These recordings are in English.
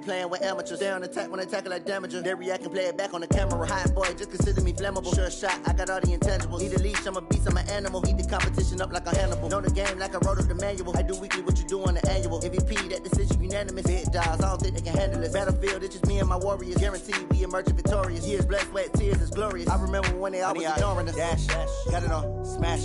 playing with amateurs. Stay on attack when I tackle like damager. They react and play it back on the camera. Hot boy, just consider me flammable. Sure shot, I got all the intangibles. Need a leash, I'm a beast, I'm an animal. Eat the competition up like a Hannibal. Know the game like I wrote up the manual. I do weekly what you do on the annual. MVP, that decision unanimous. Big dogs, I don't think they can handle it. Battlefield, it's just me and my warriors. Guaranteed we emerge victorious. Years, blood, sweat, tears, it's glorious. I remember when they always ignoring us. Dash, got it on, smash,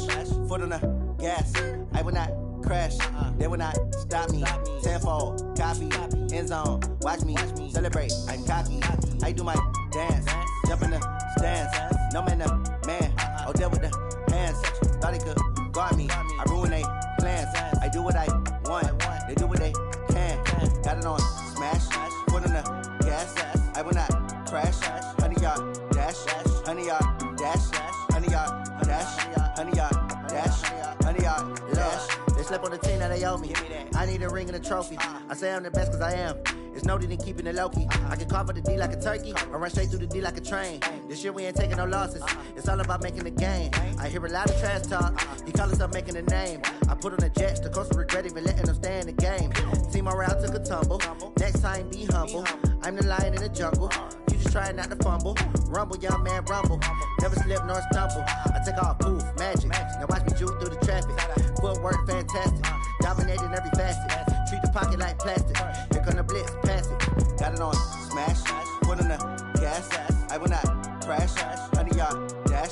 foot on the gas. I will not crash, they will not stop me. Tenfold, copy, end zone, watch me celebrate. I'm cocky, I do my dance, jump in the stands. No man, the man, oh, deal with the hands. Thought he could guard me, I ruin they plans. I do what I want, they do what they can. Got it on, smash, foot on the gas. I will not crash, 100 yard dash, 100 yard dash, 100 yard dash, 100 yard dash, 100 yard dash. They slept on the team that they owe me. I need a ring and a trophy. I say I'm the best cause I am. It's noted in keeping it low-key. I can carve up the D like a turkey or run straight through the D like a train. This year we ain't taking no losses. It's all about making the game. I hear a lot of trash talk. He call himself making a name. I put on the Jets. The coach will regret even letting them stay in the game. Team morale took a tumble. Next time be humble. I'm the lion in the jungle. You just try not to fumble. Rumble, young man, rumble. Never slip nor stumble. I take off, poof, magic. Now watch me juke through the traffic. Footwork fantastic. Dominating every facet. Treat the pocket like plastic. Here come the blitz, pass it. Got it on, smash. Foot on the gas. I will not crash. 100 yard dash.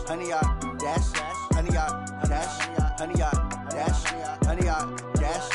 100 yard dash. 100 yard dash. 100 yard dash. 100 yard dash.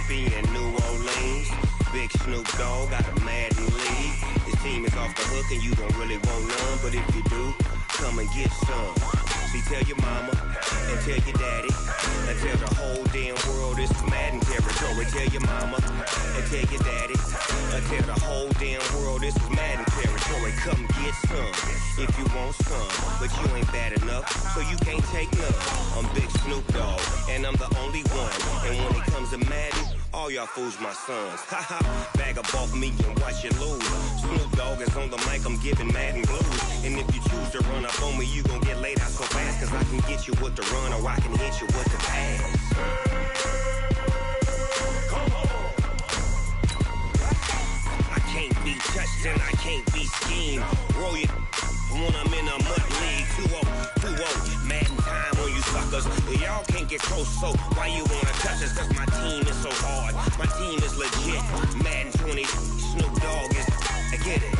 Mississippi and New Orleans. Big Snoop Dogg got a Madden league. His team is off the hook and you don't really want none, but if you do, come and get some. See, tell your mama and tell your daddy and tell the whole damn world it's Madden territory. Tell your mama and tell your daddy and tell the whole damn world this is Madden territory. Come get some if you want some, but you ain't bad enough, so you can't take none. I'm Big Snoop Dogg, and I'm the only one. And when it comes to Madden, all y'all fools my sons. Haha, bag up off me and watch you lose. Snoop Dogg is on the mic, I'm giving Madden blues. And if you choose to run up on me, you gon' get laid out so fast, cause I can get you with the run or I can hit you with the pass. I can't be touched and I can't be schemed. Roll you when I'm in a mud league. 2-0, Madden time on you suckers. Y'all can't get close, so why you wanna touch us? Cause my team is so hard. My team is legit. Madden 20, Snoop Dogg is. I get it.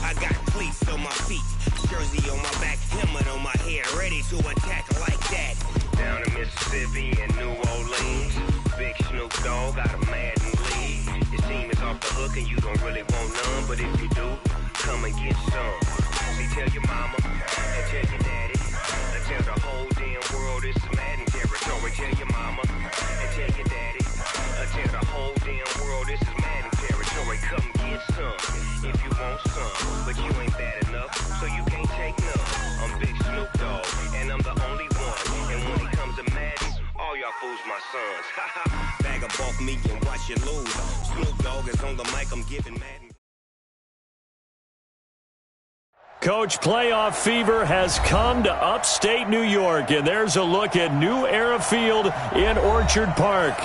I got cleats on my feet, jersey on my back, helmet on my head, ready to attack like that. Down in Mississippi and New Orleans, Big Snoop Dogg got a Madden league. His team is off the hook and you don't really want none, but if you do, come and get some. See, tell your mama and tell your daddy and tell the whole damn world this is Madden territory. Tell your mama and tell your daddy and tell the whole damn world this is Madden territory. Come get some if you want some, but you ain't bad enough, so you can't take none. I'm Big Snoop Dogg, and I'm the only one. And when it comes to Madden, all y'all fools my sons. Haha, bag up off me and watch you lose. Snoop Dogg is on the mic, I'm giving Madden. Coach, playoff fever has come to upstate New York, and there's a look at New Era Field in Orchard Park.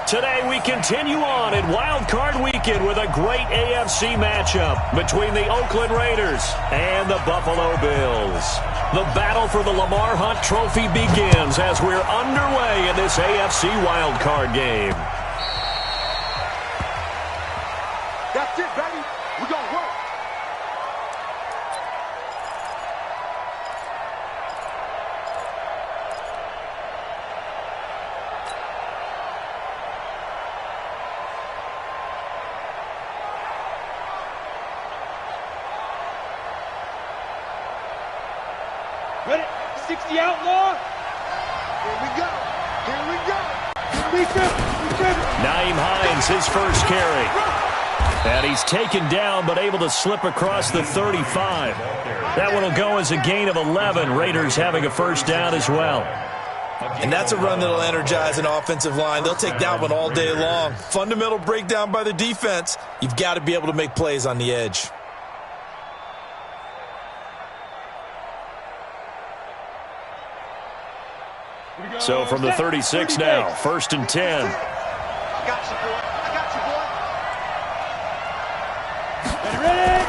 Today we continue on in Wild Card Weekend with a great AFC matchup between the Oakland Raiders and the Buffalo Bills. The battle for the Lamar Hunt Trophy begins as we're underway in this AFC Wild Card game. That's it, baby. We're going to work. Ready? 60 outlaw. Here we go. Here we go. Nyheim Hines, his first carry. And he's taken down but able to slip across the 35. That one will go as a gain of 11. Raiders having a first down as well. And that's a run that'll energize an offensive line. They'll take that one all day long. Fundamental breakdown by the defense. You've got to be able to make plays on the edge. So from the 36 now, 1st and 10. I got you, boy. I got you, boy. Ready?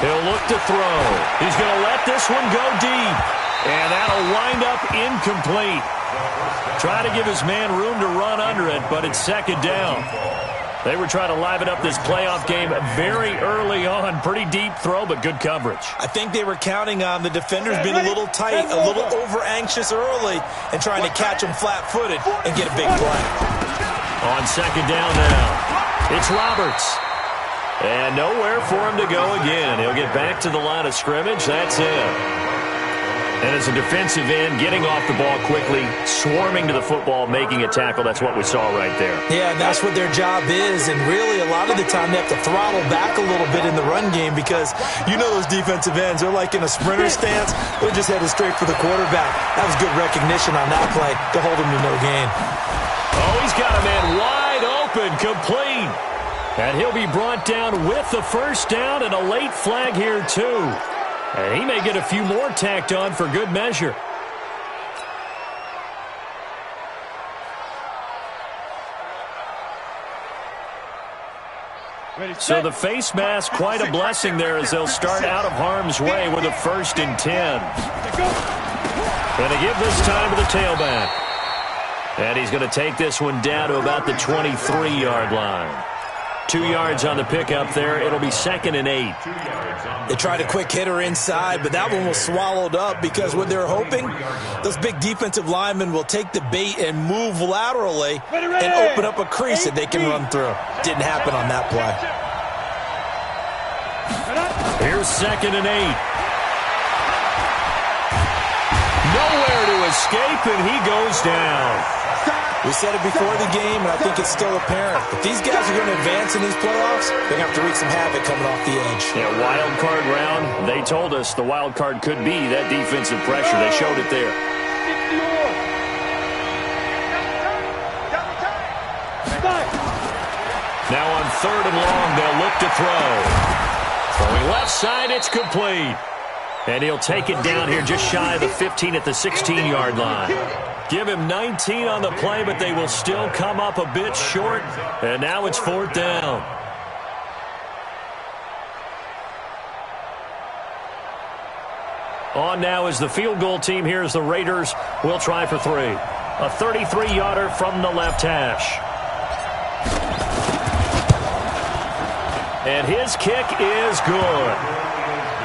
He'll look to throw. He's going to let this one go deep. And that'll wind up incomplete. Try to give his man room to run under it, but it's second down. They were trying to liven up this playoff game very early on. Pretty deep throw, but good coverage. I think they were counting on the defenders being a little tight, a little over-anxious early, and trying to catch them flat-footed and get a big play. On second down now, it's Roberts. And nowhere for him to go again. He'll get back to the line of scrimmage. That's it. And as a defensive end, getting off the ball quickly, swarming to the football, making a tackle. That's what we saw right there. Yeah, and that's what their job is. And really, a lot of the time, they have to throttle back a little bit in the run game because you know those defensive ends, they're like in a sprinter stance. They're just headed straight for the quarterback. That was good recognition on that play to hold him to no gain. Oh, he's got a man wide open, complete. And he'll be brought down with the first down and a late flag here, too. And he may get a few more tacked on for good measure. So the face mask, quite a blessing there as they'll start out of harm's way with a 1st and 10. And they give this time to the tailback. And he's going to take this one down to about the 23-yard line. 2 yards on the pickup there. It'll be 2nd and 8. They tried a quick hitter inside, but that one was swallowed up because what they're hoping, those big defensive linemen will take the bait and move laterally and open up a crease that they can run through. Didn't happen on that play. Here's 2nd and 8. Nowhere to escape, and he goes down. We said it before the game, and I think it's still apparent. If these guys are going to advance in these playoffs, they're going to have to wreak some havoc coming off the edge. Yeah, wild card round. They told us the wild card could be that defensive pressure. They showed it there. Now on 3rd and long, they'll look to throw. Throwing left side, it's complete. And he'll take it down here just shy of the 15 at the 16-yard line. Give him 19 on the play, but they will still come up a bit short. And now it's 4th down. On now is the field goal team here as the Raiders will try for 3. A 33-yarder from the left hash. And his kick is good.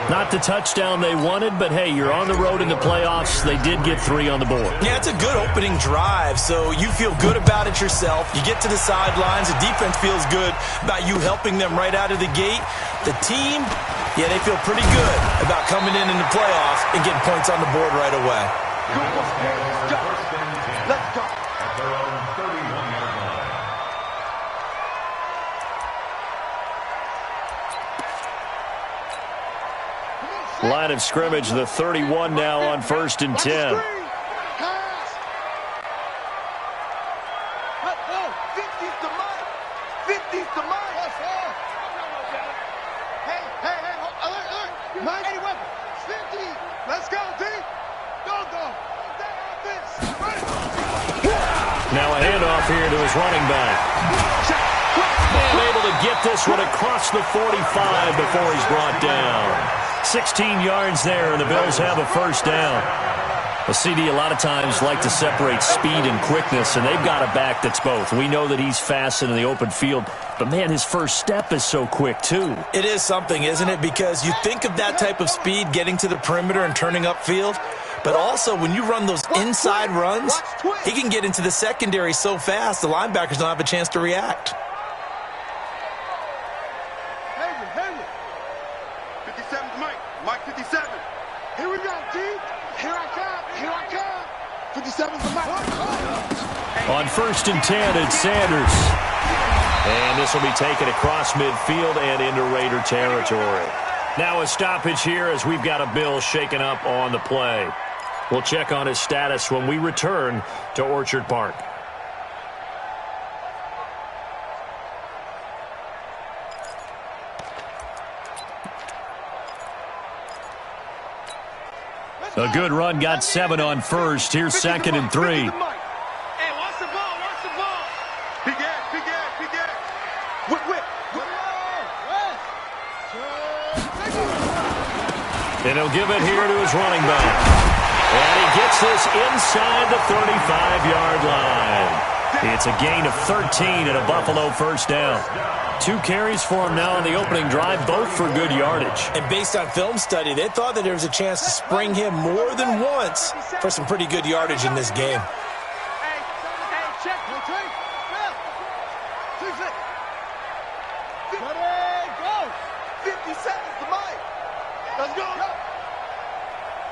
Not the touchdown they wanted, but hey, you're on the road in the playoffs. They did get 3 on the board. Yeah, it's a good opening drive, so you feel good about it yourself. You get to the sidelines. The defense feels good about you helping them right out of the gate. The team, yeah, they feel pretty good about coming in the playoffs and getting points on the board right away. Let's go. Line of scrimmage, the 31 now on 1st and 10. 50's the mark. 50's the mark. Hey, alert. Mike, 50. Let's go, D. Go. Now a handoff here to his running back. And able to get this one across the 45 before he's brought down. 16 yards there, and the Bills have a 1st down. Well, CD, a lot of times like to separate speed and quickness, and they've got a back that's both. We know that he's fast in the open field, but, man, his first step is so quick, too. It is something, isn't it? Because you think of that type of speed getting to the perimeter and turning upfield, but also when you run those inside runs, he can get into the secondary so fast the linebackers don't have a chance to react. 57's Mike 57. Here we go, D. Here I come. 57's the Mike. On 1st and 10, it's Sanders. And this will be taken across midfield and into Raider territory. Now a stoppage here as we've got a Bill shaken up on the play. We'll check on his status when we return to Orchard Park. A good run, got 7 on 1st. Here's 2nd and 3. Hey, watch the ball. Big ass. Whip. And he'll give it here to his running back. And he gets this inside the 35-yard line. It's a gain of 13 and a Buffalo 1st down. 2 carries for him now on the opening drive, both for good yardage. And based on film study, they thought that there was a chance to spring him more than once for some pretty good yardage in this game. Hey, check. Go. 57's the Mike. Let's go.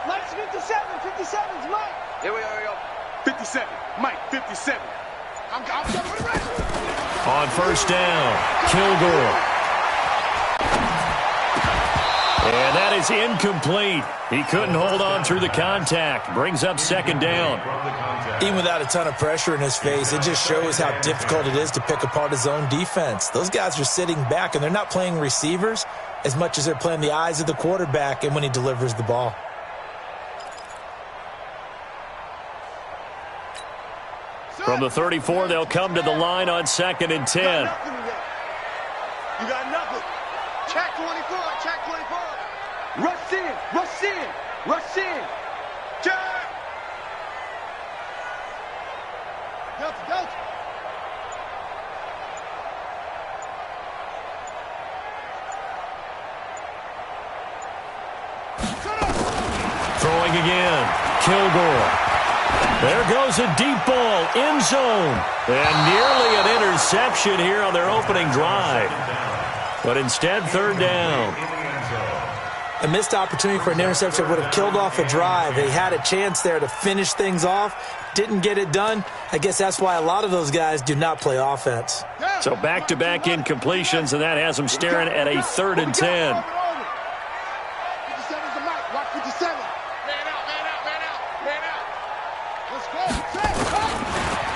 Mike's 57's Mike. Here we go. 57. Mike, 57. I'm ready. On 1st down, Kilgore. And that is incomplete. He couldn't hold on through the contact. Brings up 2nd down. Even without a ton of pressure in his face, it just shows how difficult it is to pick apart his own defense. Those guys are sitting back, and they're not playing receivers as much as they're playing the eyes of the quarterback and when he delivers the ball. From the 34, they'll come to the line on 2nd and 10. You got nothing. Check 24. Rush in. Check. Delta. Throwing again. Kilgore. There goes a deep ball. End zone. And nearly an interception here on their opening drive. But instead, third down. A missed opportunity for an interception would have killed off a drive. They had a chance there to finish things off. Didn't get it done. I guess that's why a lot of those guys do not play offense. So back-to-back incompletions, and that has them staring at a 3rd and 10. 57's the mic. Watch 57. Man out, man out, man out, man out. Let's go.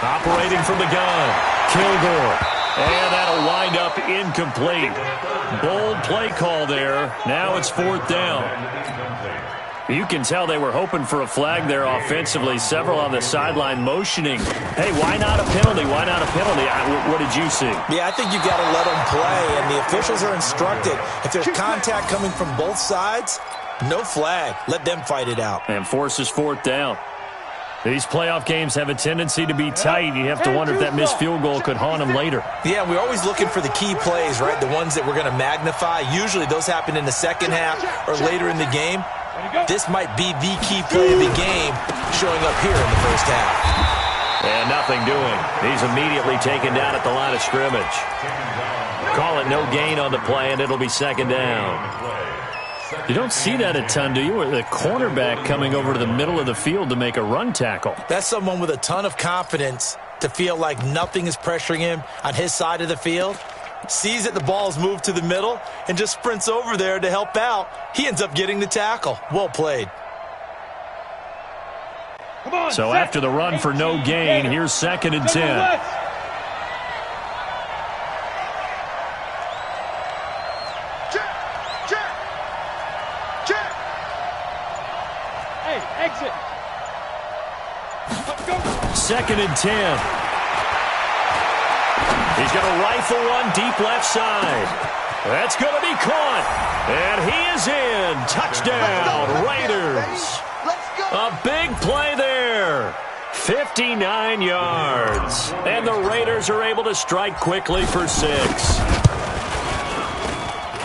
Operating from the gun. Kilgore. And that'll wind up incomplete. Bold play call there. Now it's 4th down. You can tell they were hoping for a flag there offensively. Several on the sideline motioning. Hey, why not a penalty? Why not a penalty? What did you see? Yeah, I think you got to let them play, and the officials are instructed. If there's contact coming from both sides, no flag. Let them fight it out. And forces 4th down. These playoff games have a tendency to be tight. You have to wonder if that missed field goal could haunt them later. Yeah, we're always looking for the key plays, right? The ones that we're going to magnify. Usually those happen in the second half or later in the game. This might be the key play of the game showing up here in the first half. And nothing doing. He's immediately taken down at the line of scrimmage. Call it no gain on the play, and it'll be 2nd down. You don't see that a ton, do you? With the cornerback coming over to the middle of the field to make a run tackle. That's someone with a ton of confidence to feel like nothing is pressuring him on his side of the field. Sees that the ball's moved to the middle and just sprints over there to help out. He ends up getting the tackle. Well played. So after the run for no gain, here's 2nd and 10. Exit. 2nd and 10. He's going to rifle one deep left side. That's going to be caught. And he is in. Touchdown, Raiders. A big play there. 59 yards. And the Raiders are able to strike quickly for 6.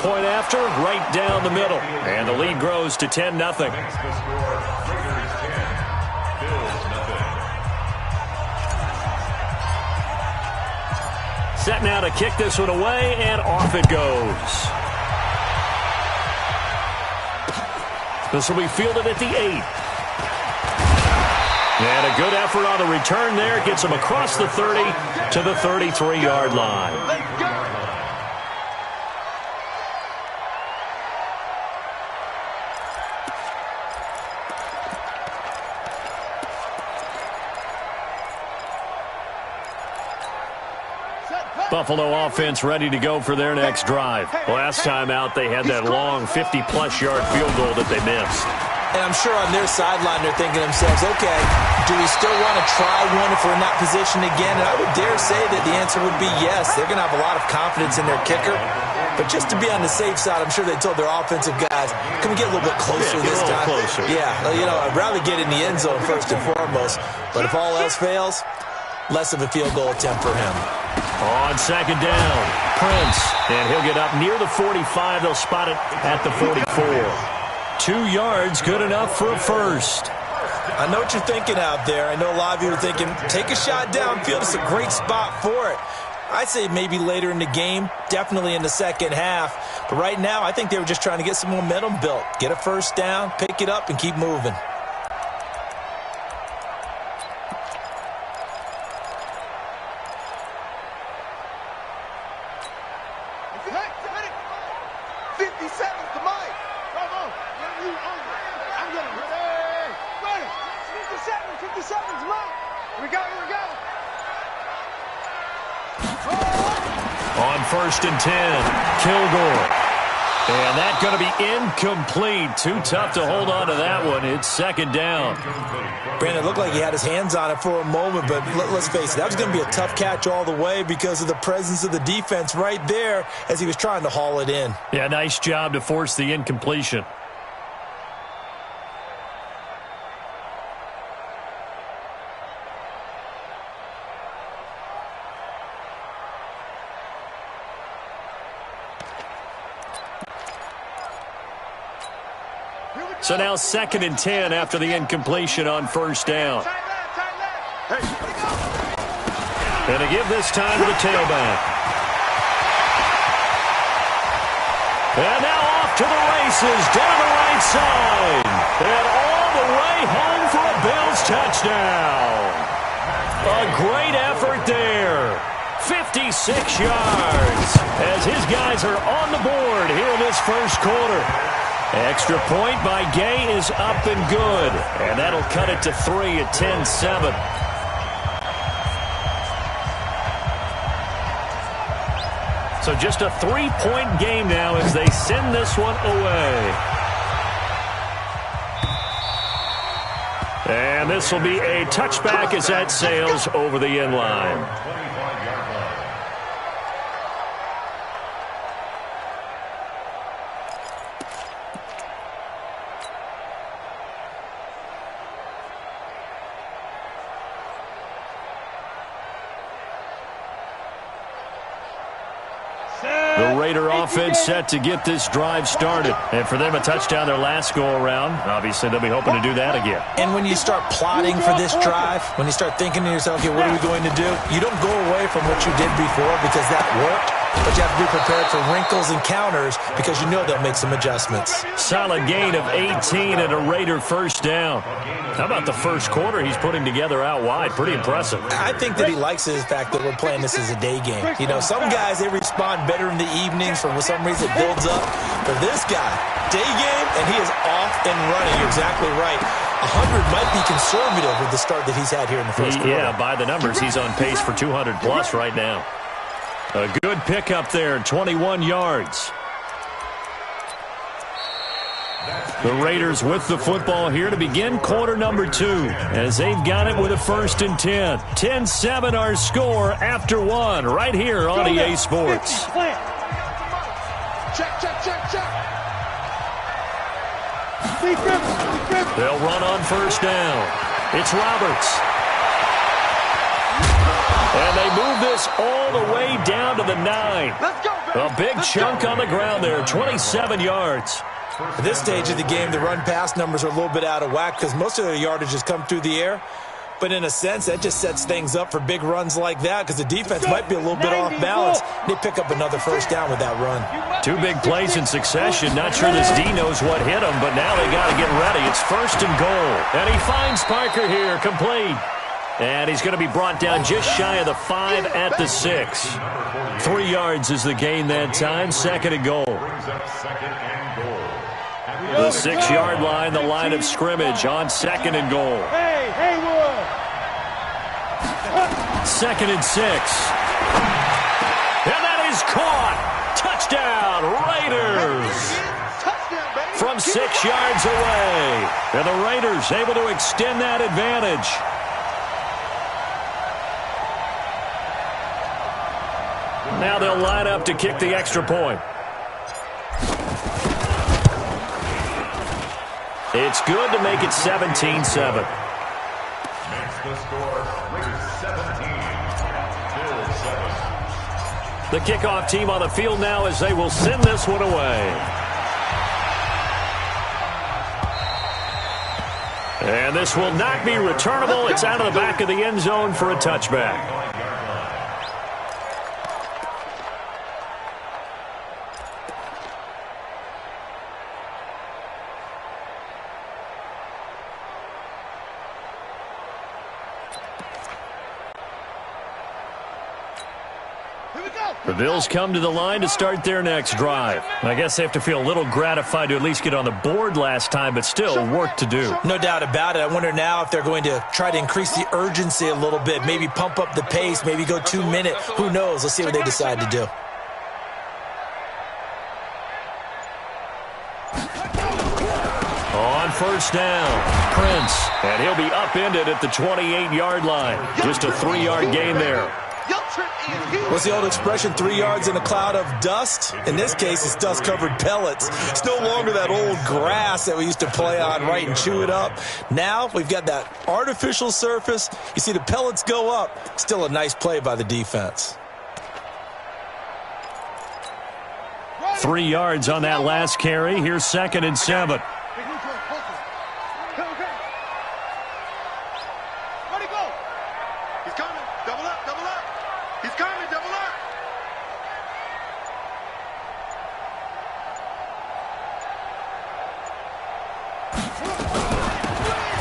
Point after, right down the middle. And the lead grows to 10-0. Set now to kick this one away, and off it goes. This will be fielded at the 8. And a good effort on the return there. Gets him across the 30 to the 33-yard line. Buffalo offense ready to go for their next drive. Last time out, they had that long 50-plus yard field goal that they missed. And I'm sure on their sideline they're thinking to themselves, okay, do we still want to try one if we're in that position again? And I would dare say that the answer would be yes. They're going to have a lot of confidence in their kicker. But just to be on the safe side, I'm sure they told their offensive guys, can we get a little bit closer this time? Closer. Yeah, you know, I'd rather get in the end zone first and foremost. But if all else fails, less of a field goal attempt for him. On 2nd down, Prince. And he'll get up near the 45. They'll spot it at the 44. 2 yards, good enough for a first. I know what you're thinking out there. I know a lot of you are thinking, take a shot downfield. It's a great spot for it. I'd say maybe later in the game, definitely in the second half. But right now, I think they were just trying to get some momentum built. Get a first down, pick it up, and keep moving. On 1st and 10, Kilgore. And that's going to be incomplete. Too tough to hold on to that one. It's 2nd down. Brandon, it looked like he had his hands on it for a moment, but let's face it, that was going to be a tough catch all the way because of the presence of the defense right there as he was trying to haul it in. Yeah, nice job to force the incompletion. So now 2nd and 10 after the incompletion on first down. And to give this time to the tailback. And now off to the races down the right side. And all the way home for a Bills touchdown. A great effort there. 56 yards as his guys are on the board here in this first quarter. Extra point by Gay is up and good. And that'll cut it to 3 at 10-7. So just a 3-point game now as they send this one away. And this will be a touchback as that sails over the end line. The Raider offense set to get this drive started. And for them, a touchdown their last go-around. Obviously, they'll be hoping to do that again. And when you start plotting for this drive, when you start thinking to yourself, okay, what are we going to do? You don't go away from what you did before because that worked. But you have to be prepared for wrinkles and counters because you know they'll make some adjustments. Solid gain of 18 and a Raider first down. How about the first quarter he's putting together out wide? Pretty impressive. I think that he likes the fact that we're playing this as a day game. You know, some guys, they respond better in the evenings. For some reason, it builds up. For this guy, day game, and he is off and running. You're exactly right. 100 might be conservative with the start that he's had here in the first quarter. Yeah, by the numbers, he's on pace for 200-plus right now. A good pickup there, 21 yards. The Raiders with the football here to begin quarter number 2 as they've got it with a 1st and 10. 10-7 our score after 1 right here on EA Sports. Check. They'll run on first down. It's Roberts. And they move this all the way down to the 9. Let's go, baby. A big chunk on the ground there, 27 yards. At this stage of the game, the run-pass numbers are a little bit out of whack because most of their yardage has come through the air. But in a sense, that just sets things up for big runs like that because the defense might be a little bit off balance. They pick up another first down with that run. 2 big plays in succession. Not sure this D knows what hit him, but now they got to get ready. It's 1st and goal. And he finds Parker here, complete. And he's going to be brought down just shy of the 5 at the 6. 3 yards is the gain that time. 2nd and goal. The 6-yard line, the line of scrimmage on 2nd and goal. Hey, Haywood! 2nd and 6. And that is caught. Touchdown, Raiders. From 6 yards away. And the Raiders able to extend that advantage. Now they'll line up to kick the extra point. It's good to make it 17-7. Makes the score 17-7. The kickoff team on the field now as they will send this one away. And this will not be returnable. It's out of the back of the end zone for a touchback. The Bills come to the line to start their next drive. I guess they have to feel a little gratified to at least get on the board last time, but still work to do. No doubt about it. I wonder now if they're going to try to increase the urgency a little bit, maybe pump up the pace, maybe go 2 minute. Who knows? Let's see what they decide to do. On first down, Prince, and he'll be upended at the 28-yard line. Just a 3-yard gain there. What's the old expression, 3 yards in a cloud of dust? In this case, it's dust-covered pellets. It's no longer that old grass that we used to play on, right, and chew it up. Now we've got that artificial surface. You see the pellets go up. Still a nice play by the defense. 3 yards on that last carry. Here's 2nd and 7.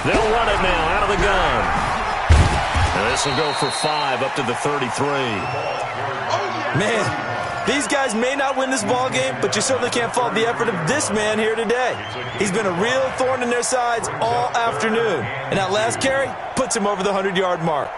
They'll run it now out of the gun. And this will go for 5 up to the 33. Man, these guys may not win this ball game, but you certainly can't fault the effort of this man here today. He's been a real thorn in their sides all afternoon. And that last carry puts him over the 100-yard mark.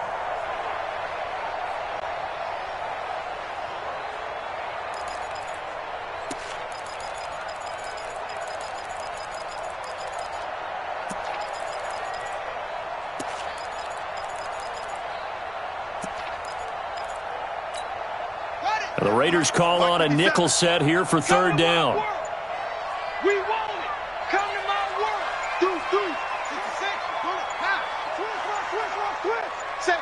The Raiders call on a nickel set here for third down. We want it. Come to my world. 2, 3, 6, 5. Switch.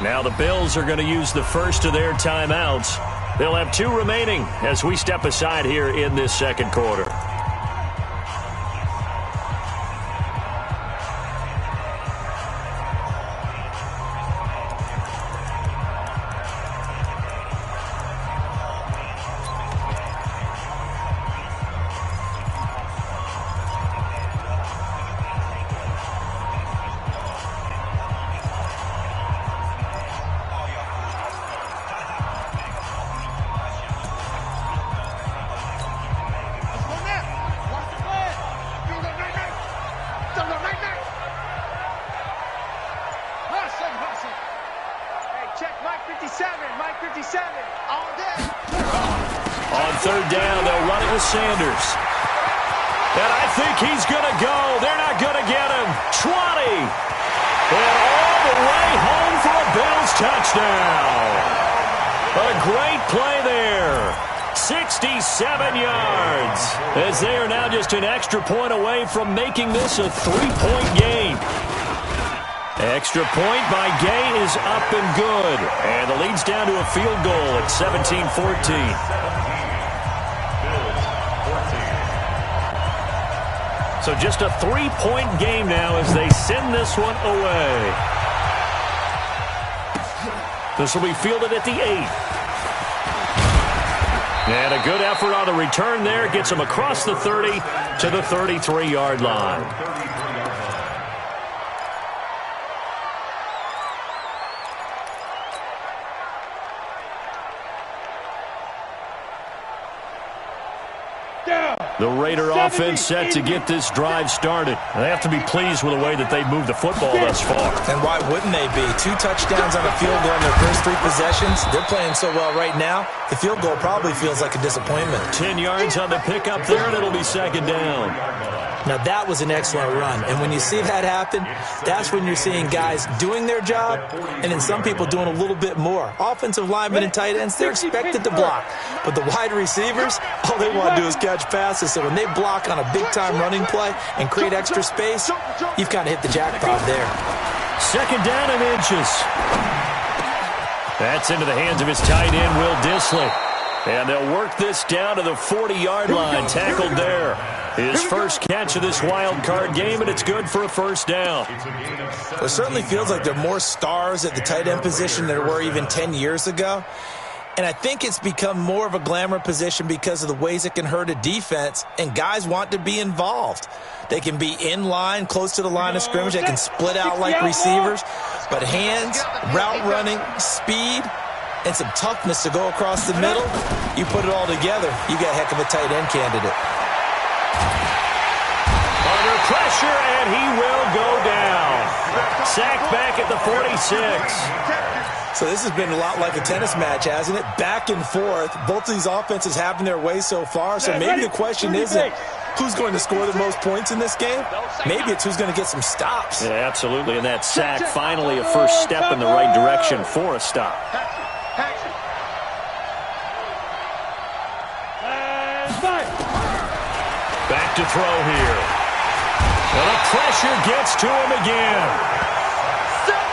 Now the Bills are going to use the first of their timeouts. They'll have 2 remaining as we step aside here in this second quarter. On third down, they'll run it with Sanders. And I think he's going to go. They're not going to get him. 20. And all the way home for a Bills touchdown. But a great play there. 67 yards. As they are now just an extra point away from making this a 3-point game. Extra point by Gay is up and good. And the lead's down to a field goal at 17-14. So just a 3-point game now as they send this one away. This will be fielded at the 8. And a good effort on the return there. Gets them across the 30 to the 33-yard line. The Raider offense set to get this drive started. They have to be pleased with the way that they've moved the football thus far. And why wouldn't they be? 2 touchdowns on a field goal in their first 3 possessions. They're playing so well right now, the field goal probably feels like a disappointment. 10 yards on the pickup there, and it'll be second down. Now, that was an excellent run. And when you see that happen, that's when you're seeing guys doing their job and then some people doing a little bit more. Offensive linemen and tight ends, they're expected to block. But the wide receivers, all they want to do is catch passes. So when they block on a big-time running play and create extra space, you've kind of hit the jackpot there. Second down and inches. That's into the hands of his tight end, Will Dissly. And they'll work this down to the 40-yard line, tackled there. His first catch of this wild card game, and it's good for a first down. It certainly feels like there are more stars at the tight end position than there were even 10 years ago. And I think it's become more of a glamour position because of the ways it can hurt a defense, and guys want to be involved. They can be in line, close to the line of scrimmage. They can split out like receivers. But hands, route running, speed, and some toughness to go across the middle, you put it all together, you got a heck of a tight end candidate. Under pressure, and he will go down. Sacked back at the 46. So this has been a lot like a tennis match, hasn't it? Back and forth. Both of these offenses having their way so far. So maybe the question isn't who's going to score the most points in this game. Maybe it's who's going to get some stops. Yeah, absolutely. And that sack, finally a first step in the right direction for a stop. Back to throw here. Well, the pressure gets to him again.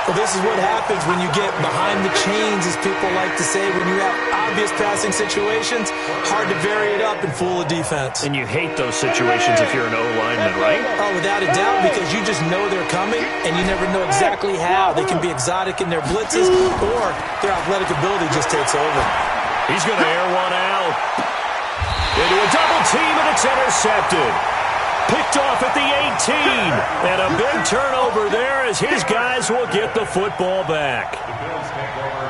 Well, this is what happens when you get behind the chains, as people like to say, when you have obvious passing situations. Hard to vary it up and fool a defense. And you hate those situations if you're an O-lineman, right? Oh, without a doubt, because you just know they're coming, and you never know exactly how. They can be exotic in their blitzes, or their athletic ability just takes over. He's going to air one out. Into a double team, and it's intercepted. Picked off at the 18. And a big turnover there as his guys will get the football back.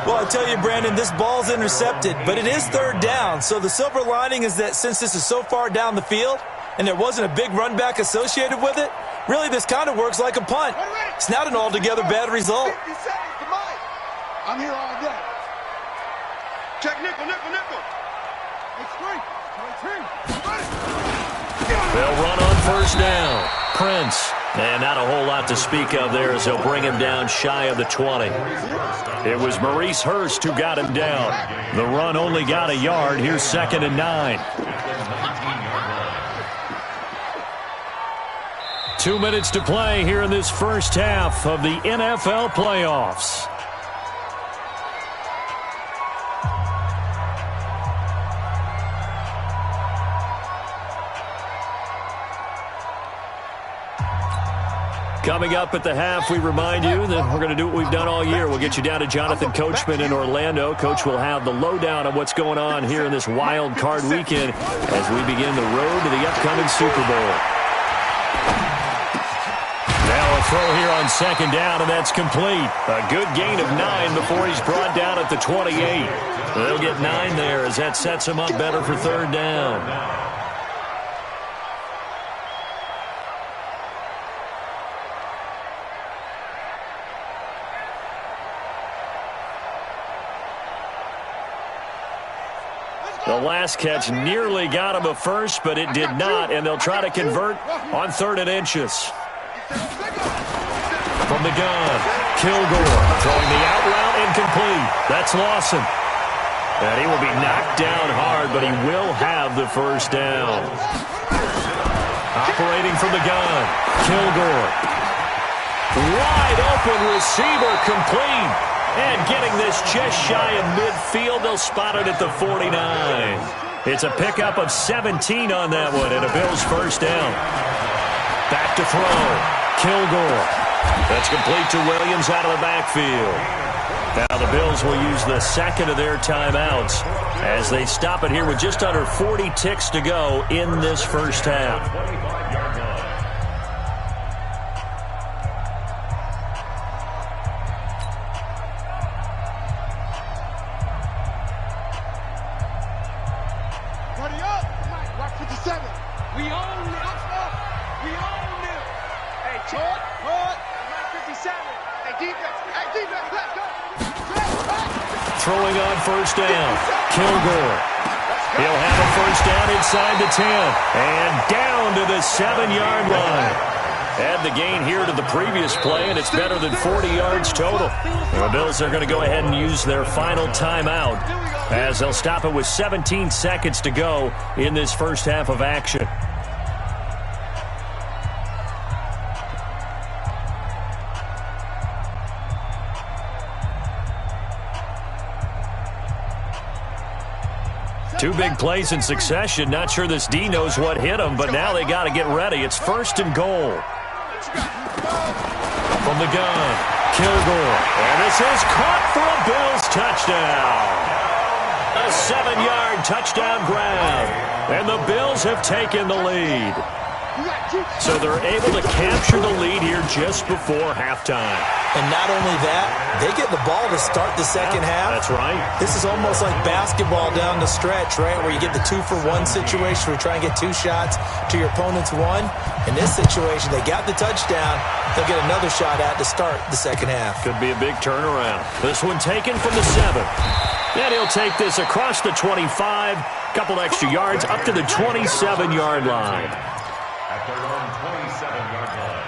Well, I tell you, Brandon, this ball's intercepted, but it is third down. So the silver lining is that since this is so far down the field and there wasn't a big run back associated with it, really this kind of works like a punt. It's not an altogether bad result. 50 seconds to Mike. I'm here all day. Check nickel, nickel, nickel. It's free. They'll run on first down. Prince. And not a whole lot to speak of there as they'll bring him down shy of the 20. It was Maurice Hurst who got him down. The run only got a yard. Here's 2nd and 9. 2 minutes to play here in this first half of the NFL playoffs. Coming up at the half, we remind you that we're going to do what we've done all year. We'll get you down to Jonathan Coachman in Orlando. Coach will have the lowdown on what's going on here in this wild card weekend as we begin the road to the upcoming Super Bowl. Now a throw here on 2nd down, and that's complete. A good gain of 9 before he's brought down at the 28. They'll get 9 there as that sets him up better for 3rd down. The last catch nearly got him a first, but it did not, and they'll try to convert on 3rd and inches. From the gun, Kilgore throwing the out route incomplete. That's Lawson. And he will be knocked down hard, but he will have the first down. Operating from the gun, Kilgore. Wide open receiver complete. And getting this just shy of midfield, they'll spot it at the 49. It's a pickup of 17 on that one, and a Bills first down. Back to throw. Kilgore. That's complete to Williams out of the backfield. Now the Bills will use the second of their timeouts as they stop it here with just under 40 ticks to go in this first half. Throwing on first down, Kilgore. He'll have a first down inside the 10. And down to the 7-yard line. Add the gain here to the previous play, and it's better than 40 yards total. The Bills are going to go ahead and use their final timeout as they'll stop it with 17 seconds to go in this first half of action. Two big plays in succession. Not sure this D knows what hit him, but now they got to get ready. It's 1st and goal. From the gun, Kilgore. And this is caught for a Bills touchdown. A 7-yard touchdown grab. And the Bills have taken the lead. So they're able to capture the lead here just before halftime. And not only that, they get the ball to start the second half. That's right. This is almost like basketball down the stretch, right, where you get the 2-for-1 situation where you try and get 2 shots to your opponent's 1. In this situation, they got the touchdown. They'll get another shot at to start the second half. Could be a big turnaround. This one taken from the 7. And he'll take this across the 25, couple extra yards up to the 27-yard line. At their own 27-yard line.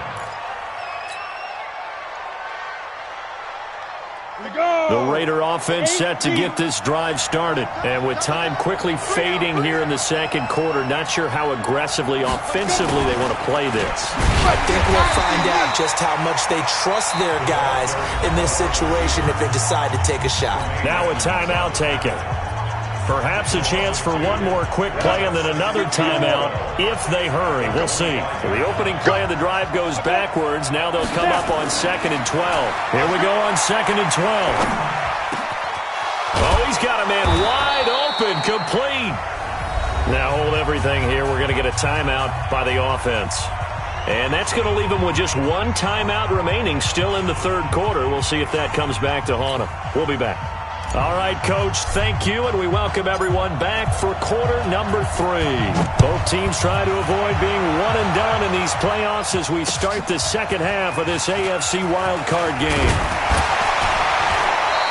The Raider offense set to get this drive started. And with time quickly fading here in the second quarter, not sure how aggressively, offensively they want to play this. I think we'll find out just how much they trust their guys in this situation if they decide to take a shot. Now a timeout taken. Perhaps a chance for one more quick play and then another timeout if they hurry. We'll see. So the opening play of the drive goes backwards. Now they'll come up on 2nd and 12. Here we go on 2nd and 12. Oh, he's got a man wide open, complete. Now hold everything here. We're going to get a timeout by the offense. And that's going to leave them with just one timeout remaining still in the third quarter. We'll see if that comes back to haunt them. We'll be back. All right, Coach, thank you, and we welcome everyone back for quarter number 3. Both teams try to avoid being one and done in these playoffs as we start the second half of this AFC wildcard game.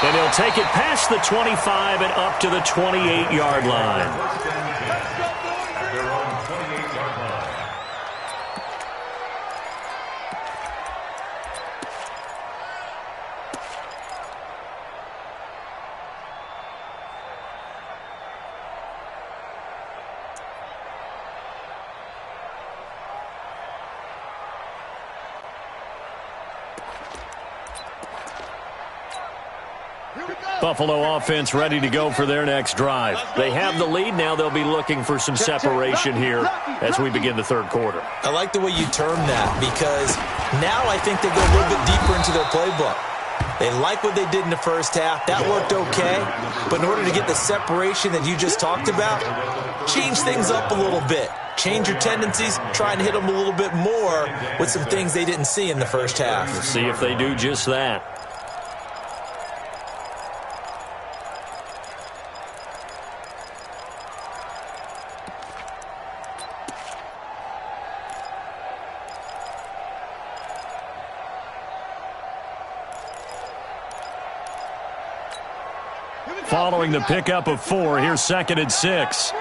And he'll take it past the 25 and up to the 28-yard line. Buffalo offense ready to go for their next drive. They have the lead. Now they'll be looking for some separation here as we begin the third quarter. I like the way you term that because now I think they go a little bit deeper into their playbook. They like what they did in the first half. That worked okay. But in order to get the separation that you just talked about, change things up a little bit. Change your tendencies, try and hit them a little bit more with some things they didn't see in the first half. We'll see if they do just that. Following the pickup of 4, here's 2nd and 6.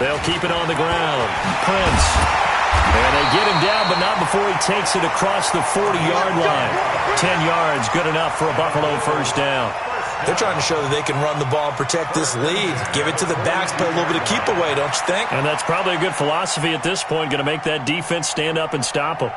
They'll keep it on the ground. Prince. And they get him down, but not before he takes it across the 40-yard line. 10 yards, good enough for a Buffalo first down. They're trying to show that they can run the ball and protect this lead. Give it to the backs, play a little bit of keep away, don't you think? And that's probably a good philosophy at this point, going to make that defense stand up and stop them.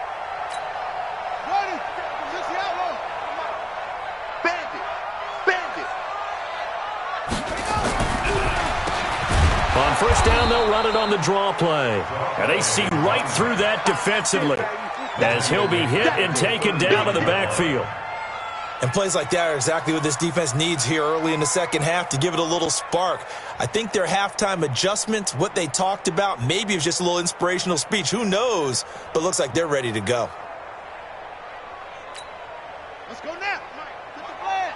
On first down, they'll run it on the draw play. And they see right through that defensively as he'll be hit and taken down to the backfield. And plays like that are exactly what this defense needs here early in the second half to give it a little spark. I think their halftime adjustments, what they talked about, maybe it was just a little inspirational speech. Who knows? But looks like they're ready to go. Let's go now. Get the flag.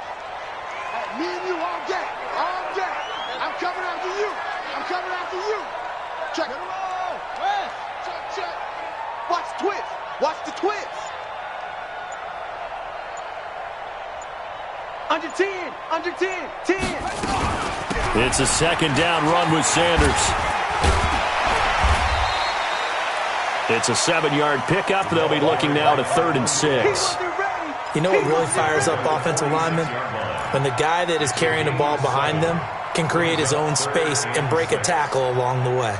Me and you all day. All day. I'm coming after you. I'm coming after you. Check it. Check. Watch the twist. Watch the twist. Under 10, 10. It's a second down run with Sanders. It's a 7-yard pickup. They'll be looking now to 3rd and 6. You know what really fires up offensive linemen? When the guy that is carrying the ball behind them can create his own space and break a tackle along the way.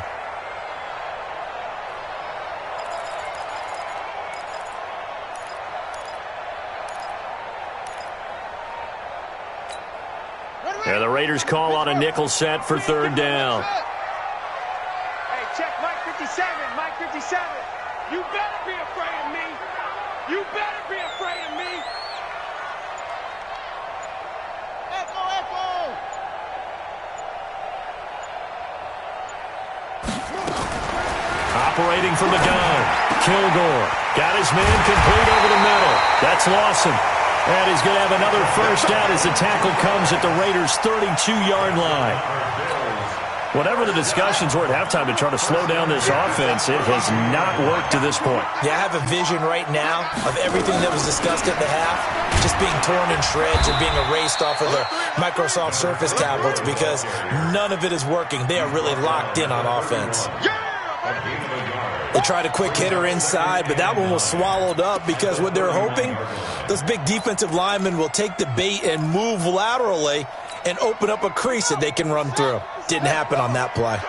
And the Raiders call on a nickel set for 3rd down. Hey, check Mike 57. Mike 57. You better be afraid of me. You better be afraid of me. Echo. Operating from the gun. Kilgore got his man complete over the middle. That's Lawson. And he's going to have another first down as the tackle comes at the Raiders' 32-yard line. Whatever the discussions were at halftime to try to slow down this offense, it has not worked to this point. Yeah, I have a vision right now of everything that was discussed at the half just being torn in shreds and being erased off of the Microsoft Surface tablets because none of it is working. They are really locked in on offense. They tried a quick hitter inside, but that one was swallowed up because what they're hoping, those big defensive linemen will take the bait and move laterally and open up a crease that they can run through. Didn't happen on that play.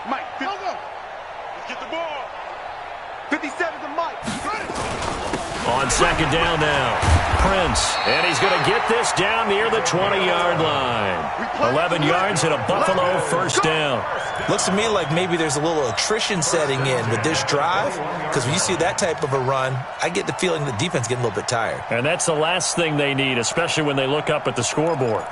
Mike, let's get the ball. 57 to Mike. On second down now, Prince, and he's going to get this down near the 20-yard line. 11 yards and a Buffalo first down. Looks to me like maybe there's a little attrition setting in with this drive, because when you see that type of a run, I get the feeling the defense getting a little bit tired. And that's the last thing they need, especially when they look up at the scoreboard.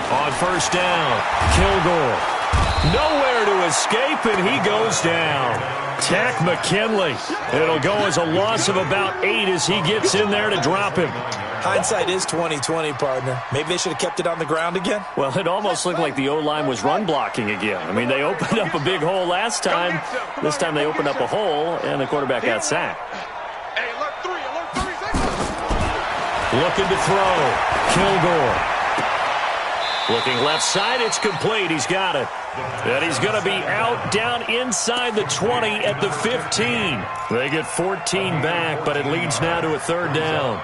On first down, Kilgore. Nowhere to escape, and he goes down. Tack McKinley. It'll go as a loss of about 8 as he gets in there to drop him. Hindsight is 20/20, partner. Maybe they should have kept it on the ground again. Well, it almost looked like the O-line was run blocking again. I mean, they opened up a big hole last time. This time they opened up a hole, and the quarterback got sacked. Looking to throw. Kilgore. Looking left side, it's complete. He's got it. And he's going to be out down inside the 20 at the 15. They get 14 back, but it leads now to a third down.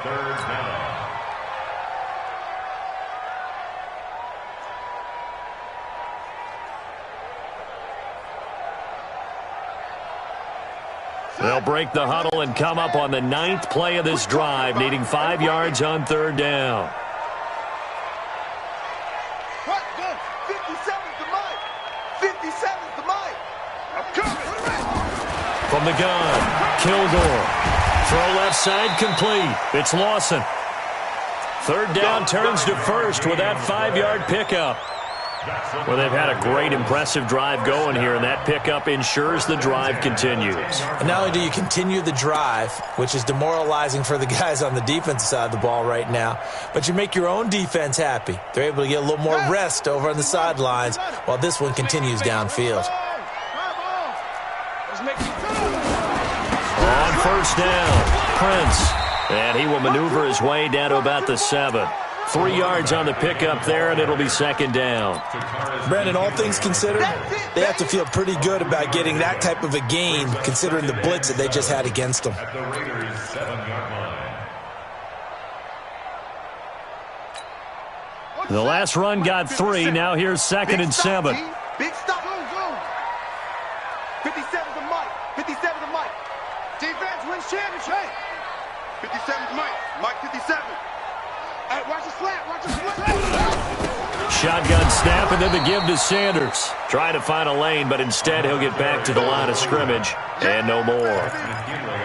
They'll break the huddle and come up on the 9th play of this drive, needing 5 yards on third down. 57's the Mike. 57's the Mike. I'm coming. From the gun, Kilgore. Throw left side complete. It's Lawson. Third down turns to first with that 5-yard pickup. Well, they've had a great, impressive drive going here, and that pickup ensures the drive continues. And not only do you continue the drive, which is demoralizing for the guys on the defensive side of the ball right now, but you make your own defense happy. They're able to get a little more rest over on the sidelines while this one continues downfield. On first down, Prince. And he will maneuver his way down to about the 7. 3 yards on the pickup there, and it'll be second down. Brandon, all things considered, they have to feel pretty good about getting that type of a gain, considering the blitz that they just had against them. At the Raiders' 7-yard line. The last run got 3. Now here's second and 7. Big stop. 57 to Mike. 57 to Mike. Defense wins championship. 57 to Mike. Mike 57. Hey, watch the slap. Watch the slap. Shotgun snap, and then the give to Sanders. Trying to find a lane, but instead he'll get back to the line of scrimmage. And no more.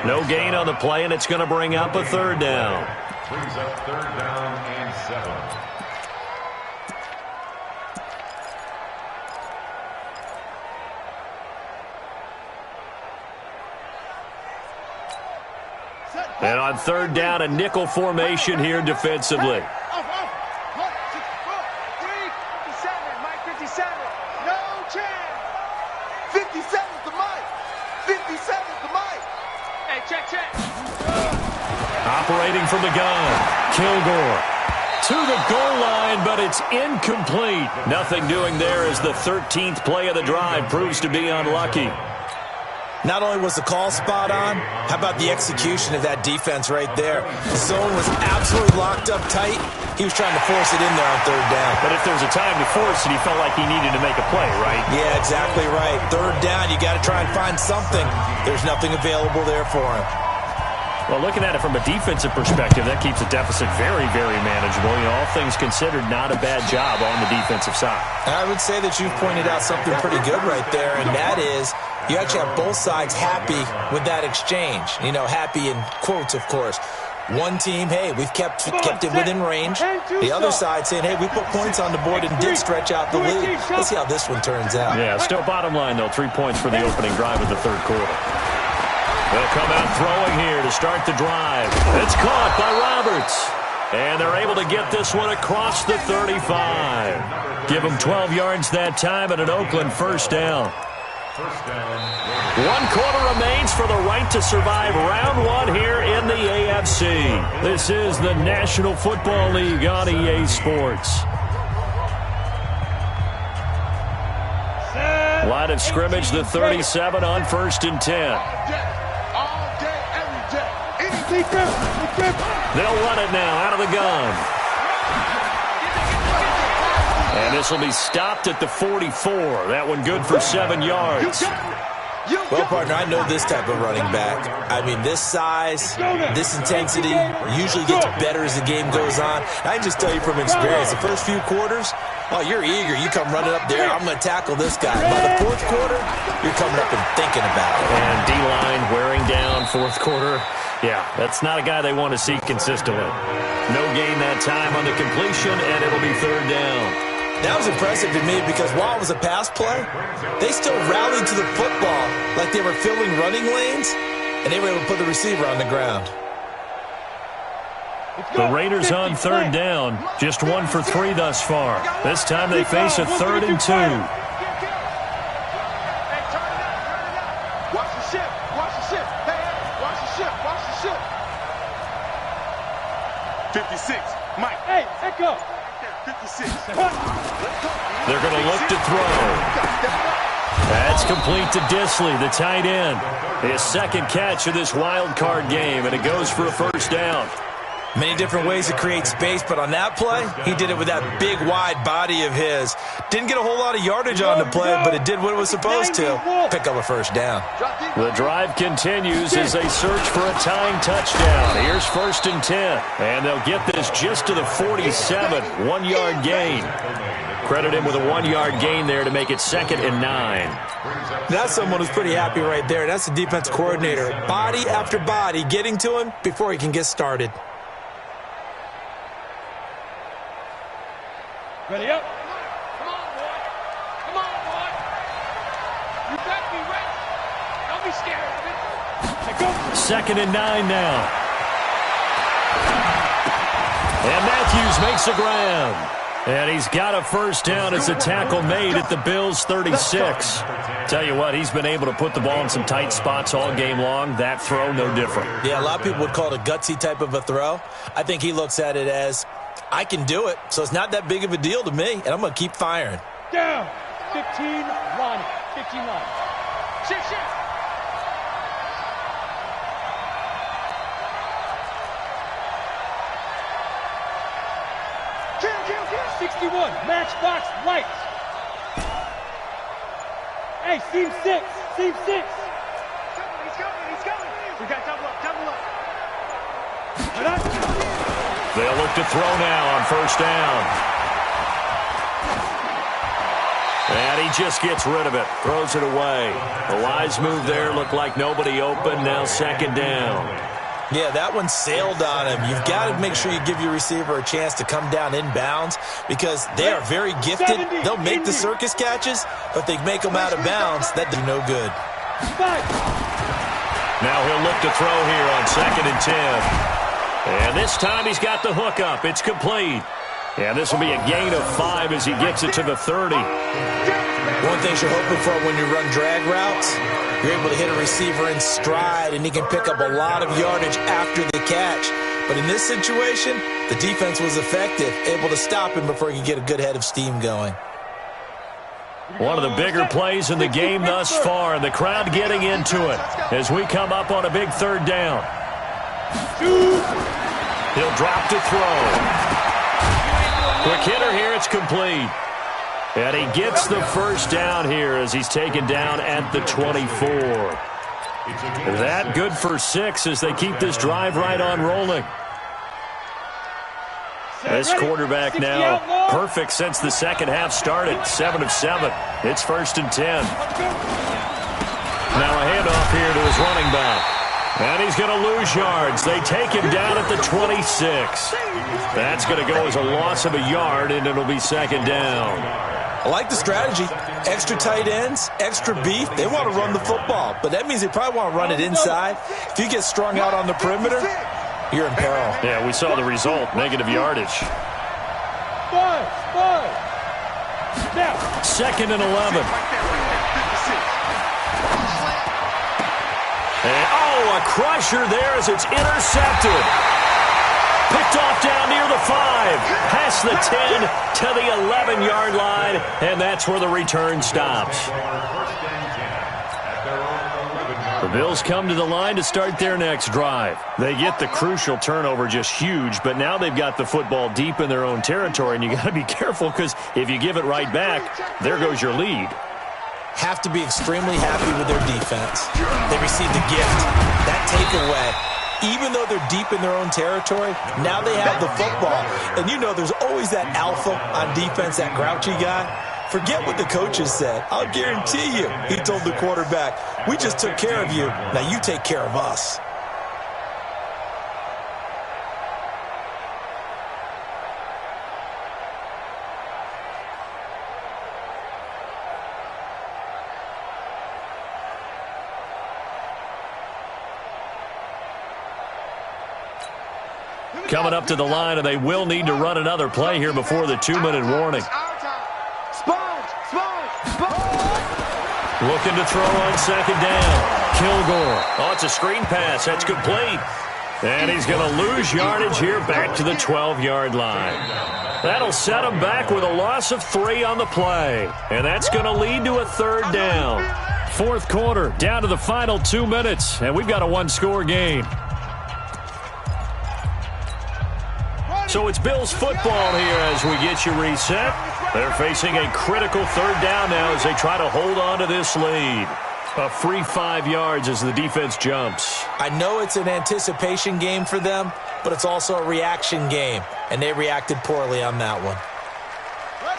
No gain on the play, and it's going to bring up a third down. Brings up third down and 7. And on third down, a nickel formation here defensively. 57, Mike 57. No chance. 57's the Mike. 57's the Mike. Hey, check. Operating from the gun, Kilgore. To the goal line, but it's incomplete. Nothing doing there as the 13th play of the drive proves to be unlucky. Not only was the call spot on, how about the execution of that defense right there? The zone was absolutely locked up tight. He was trying to force it in there on third down. But if there's a time to force it, he felt like he needed to make a play, right? Yeah, exactly right. Third down, you got to try and find something. There's nothing available there for him. Well, looking at it from a defensive perspective, that keeps the deficit very, very manageable. You know, all things considered, not a bad job on the defensive side. I would say that you've pointed out something pretty good right there, and that is you actually have both sides happy with that exchange. You know, happy in quotes, of course. One team, hey, we've kept it within range. The other side saying, hey, we put points on the board and did stretch out the lead. Let's see how this one turns out. Yeah, still bottom line, though, 3 points for the opening drive of the third quarter. They'll come out throwing here to start the drive. It's caught by Roberts. And they're able to get this one across the 35. Give them 12 yards that time and an Oakland first down. 1 quarter remains for the right to survive round 1 here in the AFC. This is the National Football League on EA Sports. Line of scrimmage, the 37 on 1st and 10. All day, every day. They'll run it now out of the gun. And this will be stopped at the 44. That one good for 7 yards. Well, partner, I know this type of running back. I mean, this size, this intensity usually gets better as the game goes on. I can just tell you from experience, the first few quarters, oh, you're eager. You come running up there, I'm going to tackle this guy. By the 4th quarter, you're coming up and thinking about it. And D-line wearing down 4th quarter. Yeah, that's not a guy they want to see consistently. No gain that time on the completion, and it'll be 3rd down. That was impressive to me because while it was a pass play, they still rallied to the football like they were filling running lanes, and they were able to put the receiver on the ground. The Raiders on 3rd down, just 1 for 3 thus far. This time they face a 3rd and 2. Watch the ship. Watch the ship. Hey, watch the ship. Watch the ship. 56. Mike. Hey, echo. 56. They're going to look to throw. That's complete to Disley, the tight end. His 2nd catch of this wild card game, and it goes for a 1st down. Many different ways to create space, but on that play, he did it with that big, wide body of his. Didn't get a whole lot of yardage on the play, but it did what it was supposed to. Pick up a 1st down. The drive continues as they search for a tying touchdown. Here's 1st and 10, and they'll get this just to the 47, 1-yard gain. Credit him with a 1-yard gain there to make it 2nd and 9. That's someone who's pretty happy right there. That's the defense coordinator. Body after body getting to him before he can get started. Ready up. Come on, boy. Come on, boy. You better be ready. Don't be scared of it. Go. 2nd and 9 now. And Matthews makes the grab. And he's got a 1st down as the tackle made at the Bills' 36. Tell you what, he's been able to put the ball in some tight spots all game long. That throw, no different. Yeah, a lot of people would call it a gutsy type of a throw. I think he looks at it as, I can do it, so it's not that big of a deal to me, and I'm going to keep firing. Down. 15 line. 15 line. Shit, shit. Kill. 61. Matchbox lights. Hey, seam 6. Seam 6. He's coming. We got double up. They'll look to throw now on 1st down. And he just gets rid of it. Throws it away. The wise move there. Looked like nobody open. Now 2nd down. Yeah, that one sailed on him. You've got to make sure you give your receiver a chance to come down inbounds because they are very gifted. They'll make the circus catches, but they make them out of bounds. That do no good. Now he'll look to throw here on 2nd and 10. And this time he's got the hook up. It's complete. And this will be a gain of 5 as he gets it to the 30. One thing you're hoping for when you run drag routes, you're able to hit a receiver in stride, and he can pick up a lot of yardage after the catch. But in this situation, the defense was effective, able to stop him before he could get a good head of steam going. One of the bigger plays in the game thus far, and the crowd getting into it as we come up on a big 3rd down. He'll drop to throw. Quick hitter here, it's complete. And he gets the 1st down here as he's taken down at the 24. That good for 6 as they keep this drive right on rolling. This quarterback now perfect since the 2nd half started. 7 of 7. It's 1st and 10. Now a handoff here to his running back. And he's going to lose yards. They take him down at the 26. That's going to go as a loss of a yard, and it'll be 2nd down. I like the strategy. Extra tight ends, extra beef. They want to run the football, but that means they probably want to run it inside. If you get strung out on the perimeter, you're in peril. Yeah, we saw the result, negative yardage. 2nd and 11. And, a crusher there as it's intercepted. Picked off down near the 5. Past the 10 to the 11-yard line, and that's where the return stops. The Bills come to the line to start their next drive. They get the crucial turnover, just huge, but now they've got the football deep in their own territory, and you got to be careful because if you give it right back, there goes your lead. Have to be extremely happy with their defense. They received a gift. That takeaway, even though they're deep in their own territory, now they have the football. And you know there's always that alpha on defense, that grouchy guy. Forget what the coaches said. I'll guarantee you, he told the quarterback, we just took care of you. Now you take care of us. Coming up to the line, and they will need to run another play here before the 2-minute warning. Looking to throw on second down. Kilgore. Oh, it's a screen pass. That's complete. And he's going to lose yardage here back to the 12-yard line. That'll set him back with a loss of 3 on the play. And that's going to lead to a 3rd down. Fourth quarter, down to the final 2 minutes, and we've got a 1-score game. So it's Bills football here as we get you reset. They're facing a critical 3rd down now as they try to hold on to this lead. A free 5 yards as the defense jumps. I know it's an anticipation game for them, but it's also a reaction game, and they reacted poorly on that one.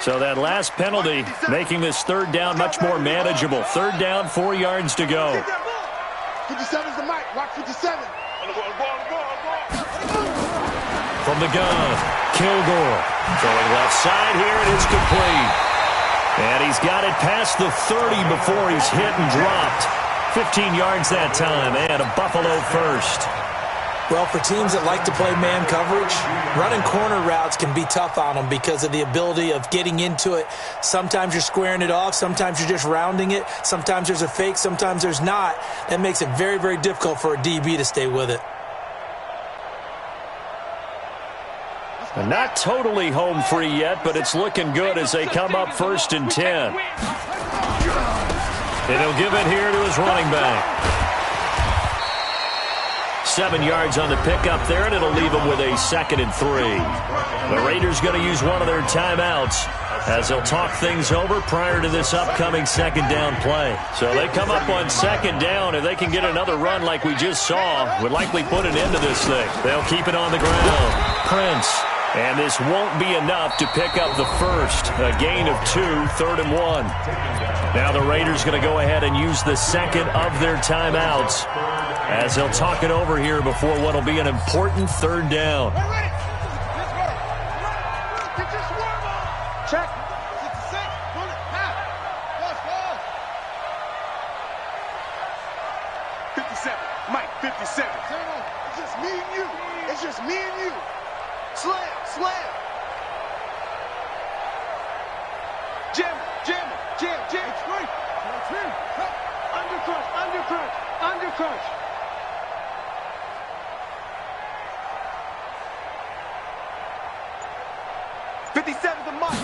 So that last penalty making this 3rd down much more manageable. 3rd down, 4 yards to go. 57's the mic. Watch 57. From the gun, Kilgore. Throwing left side here, and it's complete. And he's got it past the 30 before he's hit and dropped. 15 yards that time, and a Buffalo first. Well, for teams that like to play man coverage, running corner routes can be tough on them because of the ability of getting into it. Sometimes you're squaring it off. Sometimes you're just rounding it. Sometimes there's a fake. Sometimes there's not. That makes it very, very difficult for a DB to stay with it. Not totally home free yet, but it's looking good as they come up 1st and 10. And he'll give it here to his running back. 7 yards on the pickup there, and it'll leave him with a 2nd and 3. The Raiders going to use one of their timeouts as they'll talk things over prior to this upcoming 2nd down play. So they come up on 2nd down. If they can get another run like we just saw, would likely put an end to this thing. They'll keep it on the ground. Prince. And this won't be enough to pick up the first. A gain of 2, 3rd and 1. Now the Raiders going to go ahead and use the 2nd of their timeouts as they'll talk it over here before what will be an important 3rd down. Check. 57. Mike, 57. It's just me and you. It's just me and you. Slam, slam. Jam, jam, jam, jam. Undercrunch, undercrunch, undercrunch. The mark.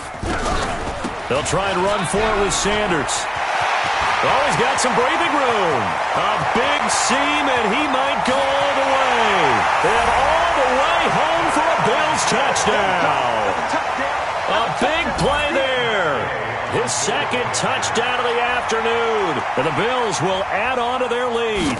They'll try and run for it with Sanders. Oh, he's got some breathing room. A big seam, and he might go all the way. And all the way home for a Bills touchdown. A big play there. His 2nd touchdown of the afternoon. And the Bills will add on to their lead.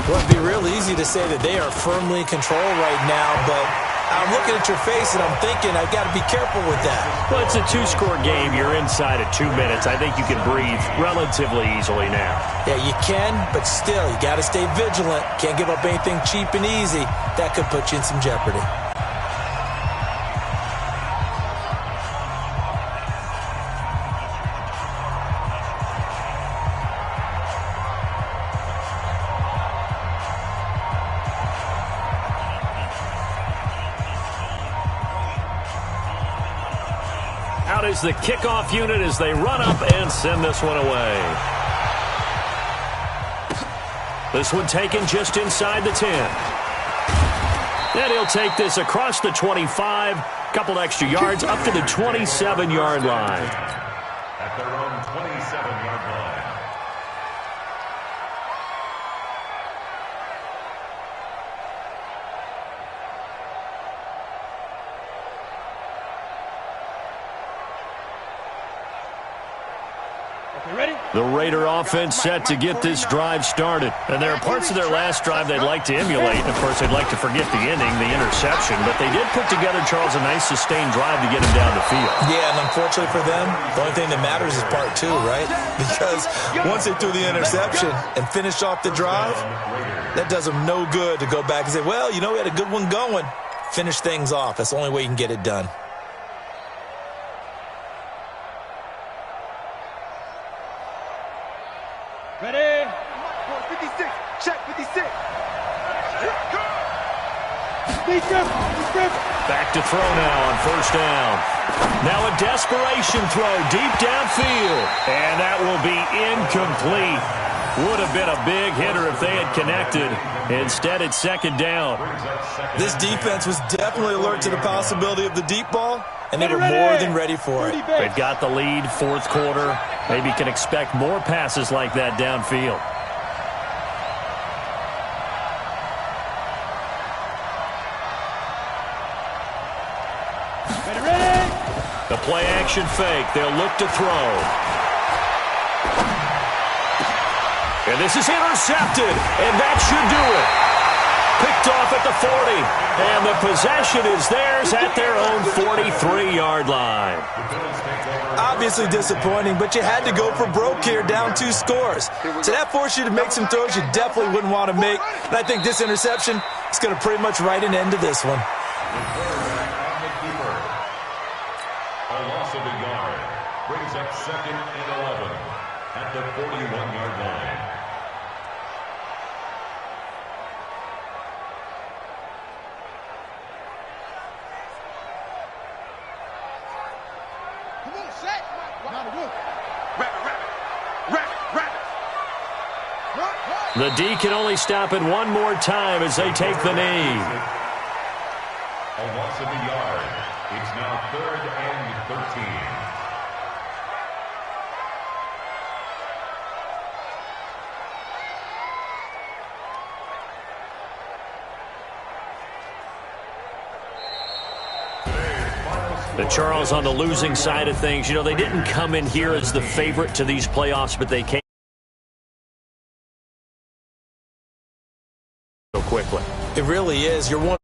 Well, it'd be real easy to say that they are firmly in control right now, but I'm looking at your face and I'm thinking I've got to be careful with that. Well, it's a 2-score game. You're inside of 2 minutes. I think you can breathe relatively easily now. Yeah, you can, but still, you got to stay vigilant. Can't give up anything cheap and easy. That could put you in some jeopardy. Out is the kickoff unit as they run up and send this one away. This one taken just inside the 10. And he'll take this across the 25, couple extra yards up to the 27-yard line. At their own 27-yard line. The Raider offense set to get this drive started. And there are parts of their last drive they'd like to emulate. And, of course, they'd like to forget the ending, the interception. But they did put together, Charles, a nice sustained drive to get him down the field. Yeah, and unfortunately for them, the only thing that matters is part two, right? Because once they threw the interception and finished off the drive, that does them no good to go back and say, well, you know, we had a good one going. Finish things off. That's the only way you can get it done. Ready? 56. Check 56. Back to throw now on first down. Now a desperation throw deep downfield. And that will be incomplete. Would have been a big hitter if they had connected. Instead, it's second down. This defense was definitely alert to the possibility of the deep ball, and they were more than ready for it. They've got the lead, fourth quarter. Maybe can expect more passes like that downfield. The play action fake. They'll look to throw. And this is intercepted, and that should do it. Picked off at the 40, and the possession is theirs at their own 43-yard line. Obviously disappointing, but you had to go for broke here, down 2 scores. So that forced you to make some throws you definitely wouldn't want to make. And I think this interception is going to pretty much write an end to this one. A loss of a yard brings up second and 11 at the 41-yard line. The D can only stop it one more time as they take the knee. A loss of a yard. It's now 3rd and 13. The Charles on the losing side of things. You know, they didn't come in here as the favorite to these playoffs, but they came so quickly. It really is. You're one.